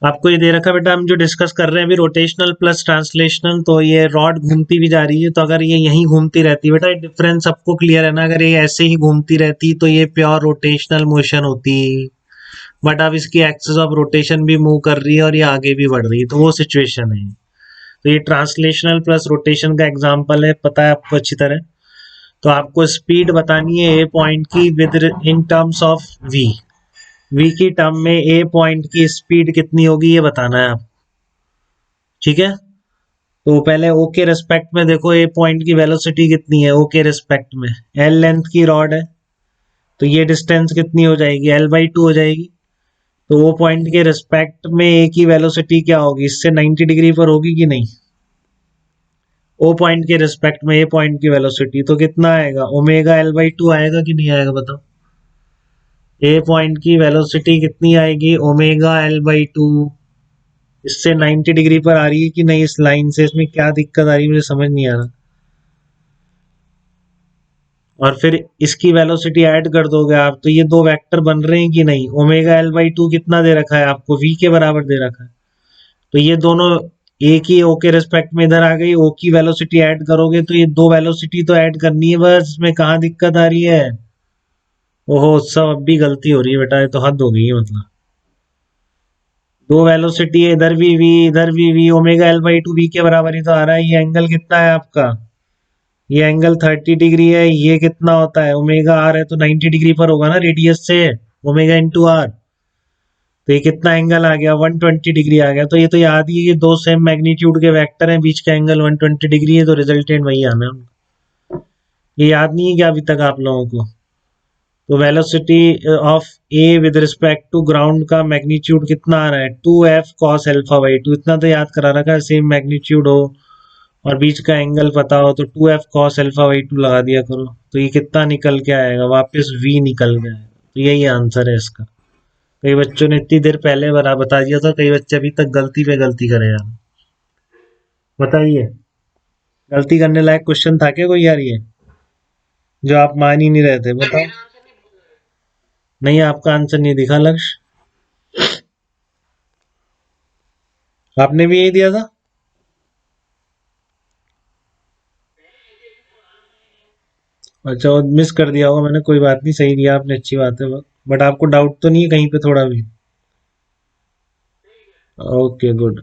आपको ये दे रखा है बेटा, हम जो डिस्कस कर रहे हैं अभी रोटेशनल प्लस ट्रांसलेशनल, तो ये रॉड घूमती भी जा रही है, तो अगर ये यहीं घूमती रहती है बेटा, डिफरेंस सबको क्लियर है ना, अगर ये ऐसे ही घूमती रहती तो ये प्योर रोटेशनल मोशन होती, बट अब इसकी एक्सिस ऑफ रोटेशन भी मूव कर रही है और ये आगे भी बढ़ रही है, तो वो सिचुएशन है। तो ये ट्रांसलेशनल प्लस रोटेशन का एग्जाम्पल है, पता है आपको अच्छी तरह। तो आपको स्पीड बतानी है ए पॉइंट की with in terms of V, V की टर्म में ए पॉइंट की स्पीड कितनी होगी ये बताना है आप, ठीक है। तो पहले ओ के रेस्पेक्ट में देखो ए पॉइंट की वेलोसिटी कितनी है, ओ के रेस्पेक्ट में एल लेंथ की रॉड है, तो ये डिस्टेंस कितनी हो जाएगी, एल बाई टू हो जाएगी। तो ओ पॉइंट के रेस्पेक्ट में ए की वेलोसिटी क्या होगी, इससे 90 डिग्री पर होगी कि नहीं, ओ पॉइंट के रिस्पेक्ट में ए पॉइंट की वेलोसिटी, तो कितना आएगा, ओमेगा एल बाई टू आएगा कि नहीं आएगा बताओ। ए पॉइंट की वेलोसिटी कितनी आएगी, ओमेगा एल बाई टू, इससे 90 डिग्री पर आ रही है कि नहीं इस लाइन से, इसमें क्या दिक्कत आ रही है मुझे समझ नहीं आ रहा। और फिर इसकी वेलोसिटी ऐड कर दोगे आप, तो ये दो वेक्टर बन रहे हैं कि नहीं, ओमेगा एल बाई टू कितना दे रखा है आपको, वी के बराबर दे रखा है, तो ये दोनों ए की ओ के रिस्पेक्ट में इधर आ गई, ओ की वेलोसिटी ऐड करोगे तो ये दो वेलोसिटी तो ऐड करनी है, बस इसमें कहाँ दिक्कत आ रही है। ओहो सब अब भी गलती हो रही है बेटा, ये तो हद हो गई है मतलब। दो वेलोसिटी है, इधर भी V, omega L by two V के बराबर ही तो आ रहा है। ये एंगल कितना है आपका, ये एंगल 30 डिग्री है, ये कितना होता है, ओमेगा आर है तो 90 डिग्री पर होगा ना रेडियस से, ओमेगा इंटू आर, तो ये कितना एंगल आ गया, 120 डिग्री आ गया। तो ये तो याद ही है कि दो सेम मैग्नीट्यूड के वेक्टर हैं, बीच का एंगल 120 डिग्री है, तो रिजल्टेंट वही आना है। ये याद नहीं है क्या अभी तक आप लोगों को। तो velocity of A with respect to ground का मैग्नीट्यूड कितना आ रहा है, 2f cos alpha by two, इतना तो याद करा रखा है, सेम मैग्नीट्यूड हो और बीच का एंगल पता हो तो 2f cos alpha by two लगा दिया करो, तो ये कितना निकल के आएगा, वापस v निकल गया है, तो यही आंसर है इसका। कई बच्चों ने इतनी देर पहले बता दिया था, कई बच्चे अभी तक गलती पे गलती करे यार। बताइए, गलती करने लायक क्वेश्चन था क्या कोई यार ये, जो आप मान ही नहीं रहे थे, बताओ। नहीं आपका आंसर नहीं दिखा लक्ष्य, आपने भी यही दिया था। अच्छा वो मिस कर दिया होगा मैंने, कोई बात नहीं, सही दिया आपने, अच्छी बात है। बट आपको डाउट तो नहीं है कहीं पे थोड़ा भी। Okay good.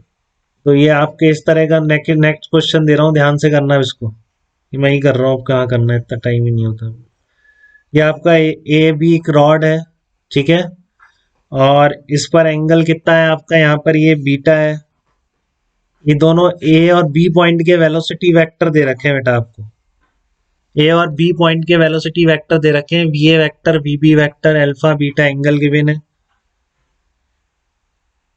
तो ये आपके इस तरह का नेक्स्ट क्वेश्चन दे रहा हूँ, ध्यान से करना है इसको, ये मैं ही कर रहा हूँ, अब कहाँ करना है, इतना टाइम ही नहीं होता। ये आपका ए बी एक रॉड है, ठीक है, और इस पर एंगल कितना है आपका, यहाँ पर ये बीटा है। ये दोनों ए और बी पॉइंट के वेलोसिटी वेक्टर दे रखे हैं बेटा आपको, ए और बी पॉइंट के वेलोसिटी वेक्टर दे रखे हैं, V A vector V B vector, alpha beta angle given है।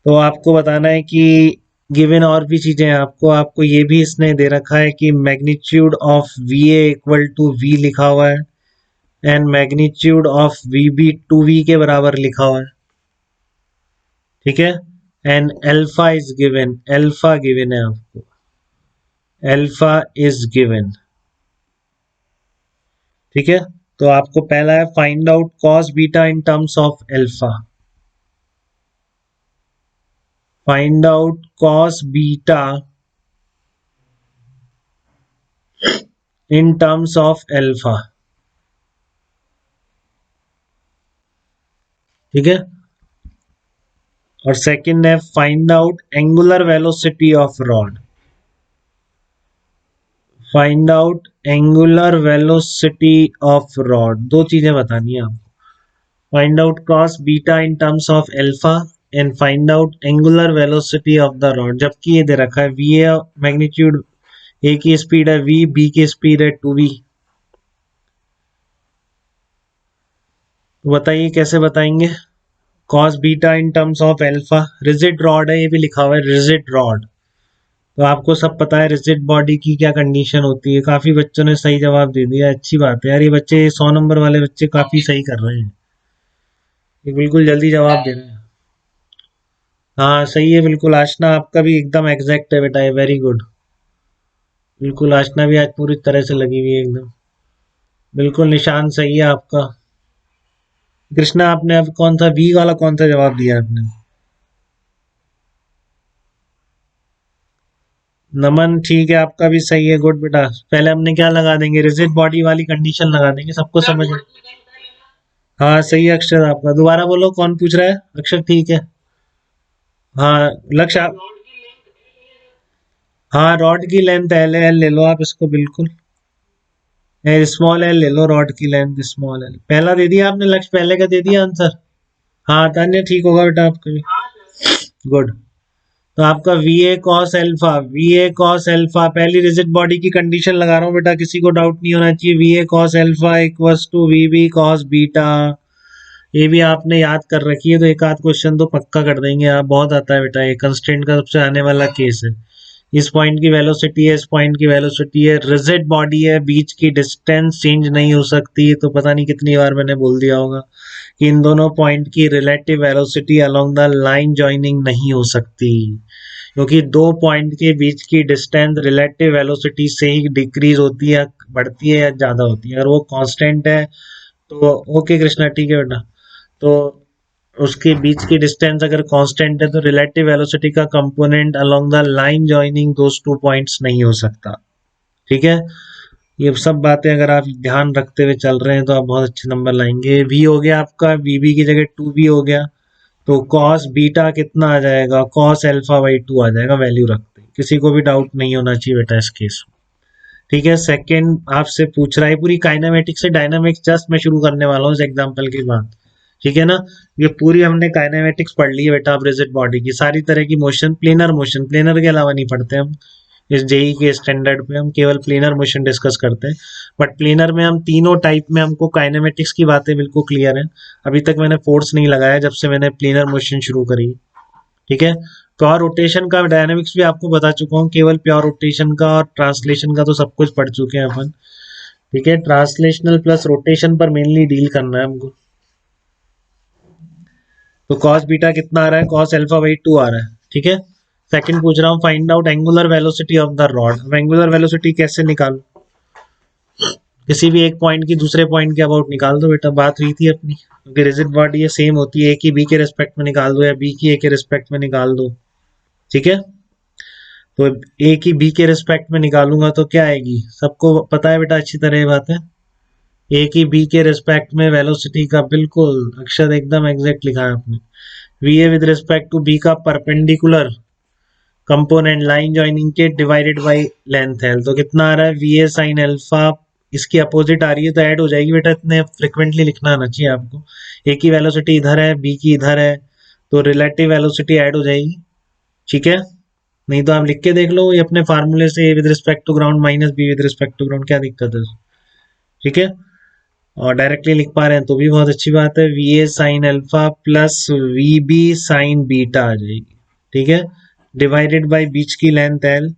तो आपको बताना है कि गिवन और भी चीजें हैं आपको, आपको ये भी इसने दे रखा है कि magnitude of V A equal to V लिखा हुआ है, and magnitude of V B to V के बराबर लिखा हुआ है, ठीक है। And alpha is given, alpha given है आपको, अल्फा इज गिवन, ठीक है। तो आपको पहला है find out cos beta in terms of alpha, find out cos beta in terms of alpha, ठीक है। और सेकंड है find out angular velocity of rod, find out angular velocity of rod, दो चीजें बतानी है आपको, find out cos beta in terms of alpha and find out angular velocity of the rod, जबकि ये दे रखा है वी ए मैग्नीट्यूड, ए की स्पीड है वी, बी की स्पीड है टू वी। तो बताइए कैसे बताएंगे, cos beta in terms of alpha, rigid rod है, ये भी लिखा हुआ है रिजिड रॉड, तो आपको सब पता है रिजिड बॉडी की क्या कंडीशन होती है, काफी बच्चों ने सही जवाब दे दिया, अच्छी बात है यार, ये बच्चे 100 नंबर वाले बच्चे काफी सही कर रहे हैं, ये बिल्कुल जल्दी जवाब दे रहे हैं। हाँ सही है बिल्कुल, आशना आपका भी एकदम एग्जैक्ट है बेटा, ये वेरी गुड, बिल्कुल आशना भी आज पूरी तरह से लगी हुई है एकदम, बिल्कुल निशान सही है आपका। कृष्णा आपने अब कौन सा वी वाला कौन सा जवाब दिया आपने, नमन ठीक है, आपका भी सही है, गुड बेटा। पहले हमने क्या लगा देंगे, रिजिड बॉडी वाली कंडीशन लगा देंगे, सबको समझ में। हाँ सही है अक्षर आपका। दोबारा बोलो, कौन पूछ रहा है? अक्षर ठीक है। हाँ लक्ष्य हाँ, रॉड की लेंथ एल है, एल ले लो आप इसको, बिल्कुल। स्मॉल एल ले लो, रॉड की लेंथ स्मॉल एल। पहला दे दिया आपने लक्ष्य, पहले का दे दिया आंसर। हाँ तान्या ठीक होगा बेटा आपका भी। गुड। तो आपका we A cos alpha, we A cos alpha पहली रिजिड बॉडी की कंडीशन लगा रहा हूँ बेटा, किसी को डाउट नहीं होना चाहिए। V A cos alpha equals to V B cos beta. ये भी आपने याद कर रखी है, तो एक आध क्वेश्चन तो पक्का कर देंगे आप, बहुत आता है बेटा, ये कंस्ट्रेंट का सबसे आने वाला केस है। इस पॉइंट की वेलोसिटी है, इस पॉइंट की वेलोसिटी है, रिजिड बॉडी है, बीच की डिस्टेंस चेंज नहीं हो सकती। तो पता नहीं कितनी बार मैंने बोल दिया होगा कि इन दोनों पॉइंट की relative velocity along the line joining नहीं हो सकती, क्योंकि दो पॉइंट के बीच की डिस्टेंस रिलेटिव वेलोसिटी से ही डिक्रीज होती है, बढ़ती है या ज्यादा होती है। अगर वो कांस्टेंट है तो ओके कृष्णा ठीक है बेटा। तो उसके बीच की डिस्टेंस अगर कांस्टेंट है तो रिलेटिव वेलोसिटी का component along the line joining those two points नहीं हो सकता। ठीक है, ये सब बातें अगर आप ध्यान रखते हुए चल रहे हैं तो आप बहुत अच्छे नंबर लाएंगे। वी हो गया आपका, वीबी की जगह टू बी हो गया, तो कॉस बीटा कितना आ जाएगा, कॉस एल्फा बाई टू आ जाएगा वैल्यू रखते। किसी को भी डाउट नहीं होना चाहिए बेटा इस केस में। ठीक है, सेकंड आपसे पूछ रहा है पूरी काइनेमेटिक्स से डायनामिक्स, जस्ट मैं शुरू करने वाला हूँ इस एग्जांपल के बाद। ठीक है ना, ये पूरी हमने काइनेमेटिक्स पढ़ ली है बेटा, अब रिजिड बॉडी की सारी तरह की मोशन, प्लेनर मोशन, प्लेनर के अलावा नहीं पढ़ते हम। इस जेई के स्टैंडर्ड पे हम केवल प्लेनर मोशन डिस्कस करते हैं। बट प्लेनर में हम तीनों टाइप में हमको काइनेमेटिक्स की बातें बिल्कुल क्लियर है। अभी तक मैंने फोर्स नहीं लगाया जब से मैंने प्लेनर मोशन शुरू करी। ठीक है, प्योर रोटेशन का डायनामिक्स भी आपको बता चुका हूँ, केवल प्योर रोटेशन का और ट्रांसलेशन का तो सब कुछ पढ़ चुके हैं अपन। ठीक है, ट्रांसलेशनल प्लस रोटेशन पर मेनली डील करना है हमको। तो कॉस बीटा कितना आ रहा है, कॉस अल्फा बाई टू आ रहा है। ठीक है, सेकंड पूछ रहा हूँ, find out angular velocity of the rod. अब एंगुलर वेलोसिटी कैसे निकालूं, किसी भी एक पॉइंट की दूसरे पॉइंट के अबाउट निकाल दो बेटा, बात हुई थी अपनी, क्योंकि रिजिड बॉडी है, सेम होती है, ए की बी के रिस्पेक्ट में निकाल दो या बी की ए के रिस्पेक्ट में निकाल दो। ठीक है, तो ए की बी के रिस्पेक्ट में निकालूंगा तो क्या आएगी, सबको पता है बेटा अच्छी तरह ये बात है। ए की बी के रिस्पेक्ट में वेलोसिटी का बिल्कुल अक्षर एकदम एग्जैक्ट लिखा है आपने। V A with respect to B का परपेंडिकुलर कंपोनेंट लाइन जॉइनिंग के डिवाइडेड बाई लेंथ है, तो कितना आ रहा है, वी ए साइन अल्फा। इसकी अपोजिट आ रही है तो ऐड हो जाएगी बेटा, इतने फ्रिक्वेंटली लिखना आना चाहिए आपको। ए की वेलोसिटी इधर है, बी की इधर है, तो रिलेटिव वेलोसिटी ऐड हो जाएगी। ठीक है, नहीं तो आप लिख के देख लो ये अपने फार्मूले से, A with respect to ground minus B with respect to ground, क्या दिक्कत है। ठीक है, और डायरेक्टली लिख पा रहे हैं तो भी बहुत अच्छी बात है, V A sine alpha plus V B sine beta आ जाएगी। ठीक है, डिवाइडेड बाय बीच की लेंथ एल,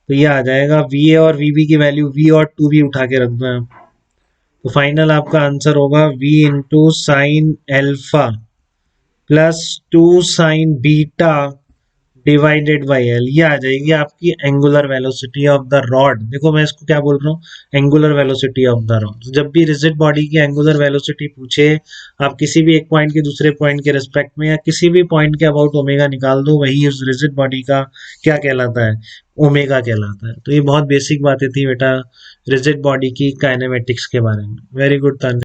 तो ये आ जाएगा वी ए और वी बी की वैल्यू वी और टू भी उठा के रख दो आप, तो फाइनल आपका आंसर होगा V into sine alpha plus two sine beta divided by L. ये आ जाएगी आपकी angular velocity of the rod. देखो मैं इसको क्या बोल रहा हूँ, angular velocity of the rod. जब भी रिजिड बॉडी की एंगुलर वेलोसिटी पूछे, आप किसी भी एक पॉइंट के दूसरे पॉइंट के रिस्पेक्ट में या किसी भी पॉइंट के अबाउट ओमेगा निकाल दो, वही उस रिजिड बॉडी का क्या कहलाता है, ओमेगा कहलाता है। तो ये बहुत बेसिक बातें थी बेटा रिजिड बॉडी की काइनेमेटिक्स के बारे में। Very good.